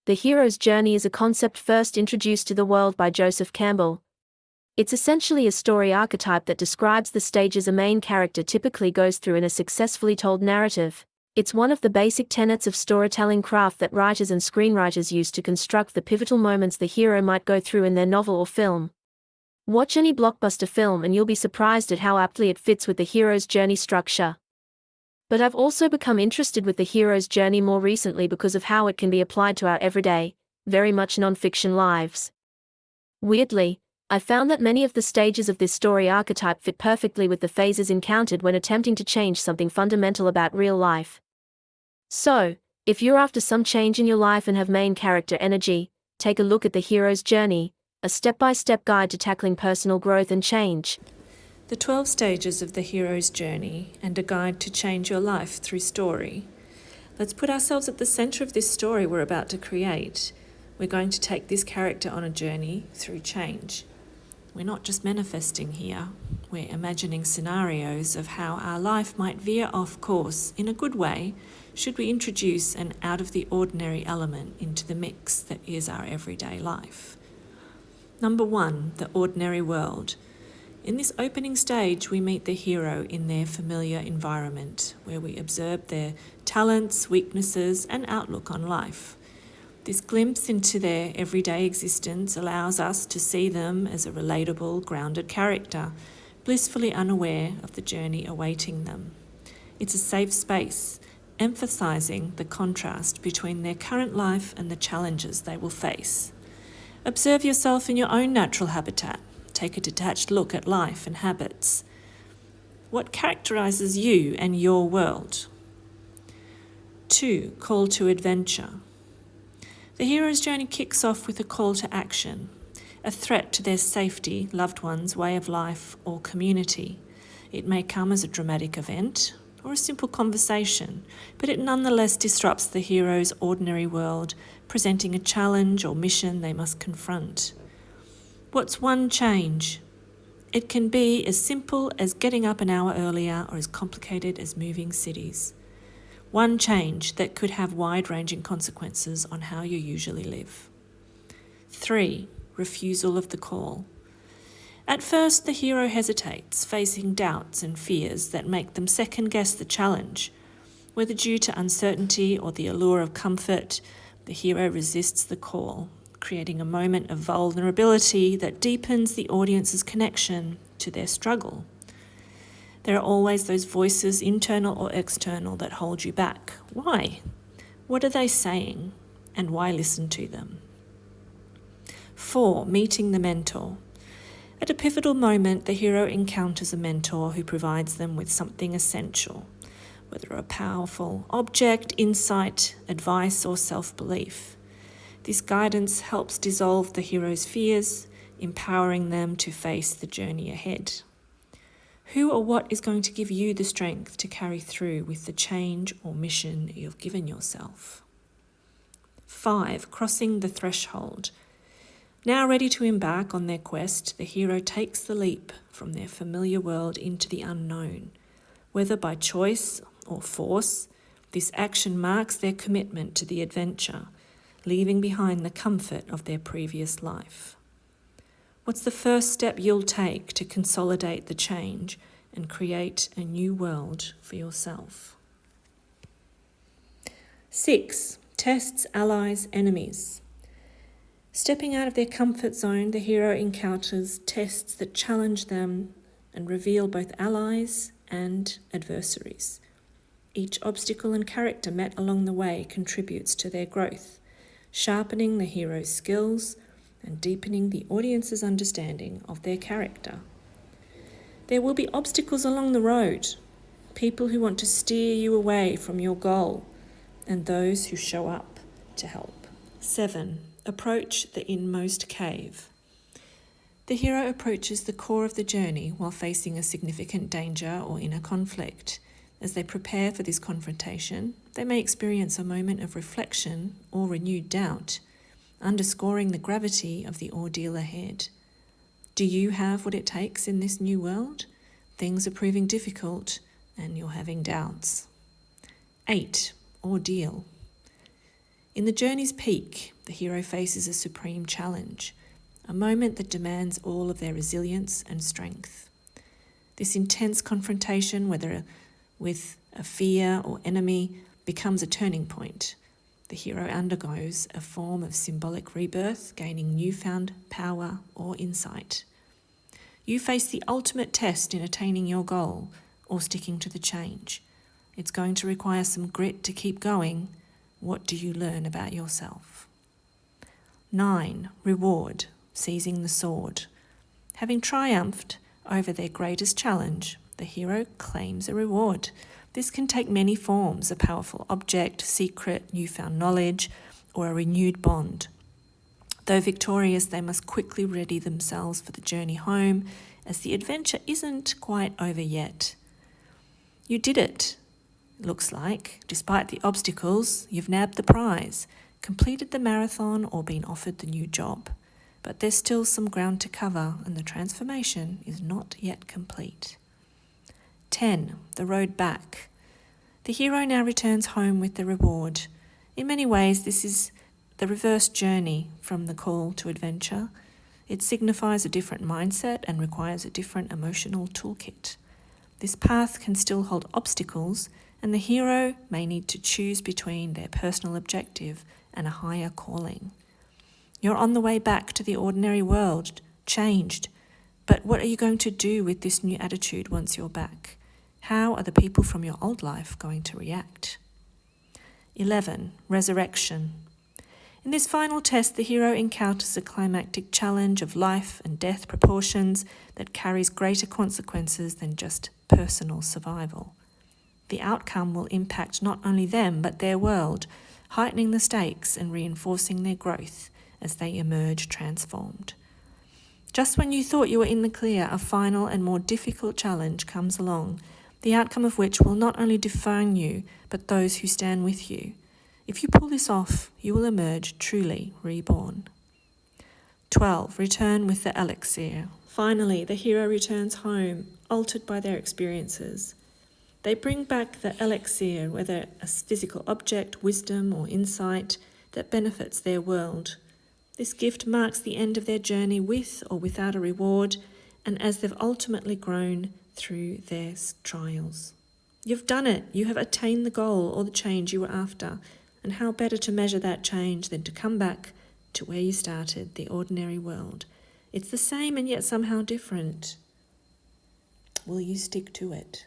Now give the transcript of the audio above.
The hero's journey is a concept first introduced to the world by Joseph Campbell. It's essentially a story archetype that describes the stages a main character typically goes through in a successfully told narrative. It's one of the basic tenets of storytelling craft that writers and screenwriters use to construct the pivotal moments the hero might go through in their novel or film. Watch any blockbuster film and you'll be surprised at how aptly it fits with the hero's journey structure. But I've also become interested with the hero's journey more recently because of how it can be applied to our everyday, very much non-fiction lives. Weirdly, I found that many of the stages of this story archetype fit perfectly with the phases encountered when attempting to change something fundamental about real life. So, if you're after some change in your life and have main character energy, take a look at the hero's journey, a step-by-step guide to tackling personal growth and change. The 12 stages of the hero's journey and a guide to change your life through story. Let's put ourselves at the center of this story we're about to create. We're going to take this character on a journey through change. We're not just manifesting here, we're imagining scenarios of how our life might veer off course in a good way should we introduce an out-of-the-ordinary element into the mix that is our everyday life. Number 1, the ordinary world. In this opening stage, we meet the hero in their familiar environment, where we observe their talents, weaknesses, and outlook on life. This glimpse into their everyday existence allows us to see them as a relatable, grounded character, blissfully unaware of the journey awaiting them. It's a safe space, emphasizing the contrast between their current life and the challenges they will face. Observe yourself in your own natural habitat. Take a detached look at life and habits. What characterizes you and your world? 2, call to adventure. The hero's journey kicks off with a call to action, a threat to their safety, loved ones, way of life, or community. It may come as a dramatic event or a simple conversation, but it nonetheless disrupts the hero's ordinary world, presenting a challenge or mission they must confront. What's one change? It can be as simple as getting up an hour earlier or as complicated as moving cities. One change that could have wide-ranging consequences on how you usually live. 3, refusal of the call. At first, the hero hesitates, facing doubts and fears that make them second-guess the challenge. Whether due to uncertainty or the allure of comfort, the hero resists the call, creating a moment of vulnerability that deepens the audience's connection to their struggle. There are always those voices, internal or external, that hold you back. Why? What are they saying? And why listen to them? 4, meeting the mentor. At a pivotal moment, the hero encounters a mentor who provides them with something essential, whether a powerful object, insight, advice, or self-belief. This guidance helps dissolve the hero's fears, empowering them to face the journey ahead. Who or what is going to give you the strength to carry through with the change or mission you've given yourself? 5, crossing the threshold. Now ready to embark on their quest, the hero takes the leap from their familiar world into the unknown. Whether by choice or force, this action marks their commitment to the adventure, leaving behind the comfort of their previous life. What's the first step you'll take to consolidate the change and create a new world for yourself? 6, tests, allies, enemies. Stepping out of their comfort zone, the hero encounters tests that challenge them and reveal both allies and adversaries. Each obstacle and character met along the way contributes to their growth, sharpening the hero's skills and deepening the audience's understanding of their character. There will be obstacles along the road, people who want to steer you away from your goal, and those who show up to help. 7, approach the inmost cave. The hero approaches the core of the journey while facing a significant danger or inner conflict. As they prepare for this confrontation, they may experience a moment of reflection or renewed doubt, underscoring the gravity of the ordeal ahead. Do you have what it takes in this new world? Things are proving difficult and you're having doubts. 8, ordeal. In the journey's peak, the hero faces a supreme challenge, a moment that demands all of their resilience and strength. This intense confrontation, whether with a fear or enemy, becomes a turning point. The hero undergoes a form of symbolic rebirth, gaining newfound power or insight. You face the ultimate test in attaining your goal or sticking to the change. It's going to require some grit to keep going. What do you learn about yourself? 9. Reward, seizing the sword. Having triumphed over their greatest challenge, the hero claims a reward. This can take many forms: a powerful object, secret, newfound knowledge, or a renewed bond. Though victorious, they must quickly ready themselves for the journey home, as the adventure isn't quite over yet. You did it, looks like. Despite the obstacles, you've nabbed the prize, completed the marathon, or been offered the new job. But there's still some ground to cover, and the transformation is not yet complete. 10. The road back. The hero now returns home with the reward. In many ways, this is the reverse journey from the call to adventure. It signifies a different mindset and requires a different emotional toolkit. This path can still hold obstacles, and the hero may need to choose between their personal objective and a higher calling. You're on the way back to the ordinary world, changed. But what are you going to do with this new attitude once you're back? How are the people from your old life going to react? 11. Resurrection. In this final test, the hero encounters a climactic challenge of life and death proportions that carries greater consequences than just personal survival. The outcome will impact not only them but their world, heightening the stakes and reinforcing their growth as they emerge transformed. Just when you thought you were in the clear, a final and more difficult challenge comes along, the outcome of which will not only define you, but those who stand with you. If you pull this off, you will emerge truly reborn. 12. Return with the elixir. Finally, the hero returns home, altered by their experiences. They bring back the elixir, whether a physical object, wisdom, or insight that benefits their world. This gift marks the end of their journey with or without a reward, and as they've ultimately grown through their trials. You've done it. You have attained the goal or the change you were after. And how better to measure that change than to come back to where you started, the ordinary world. It's the same and yet somehow different. Will you stick to it?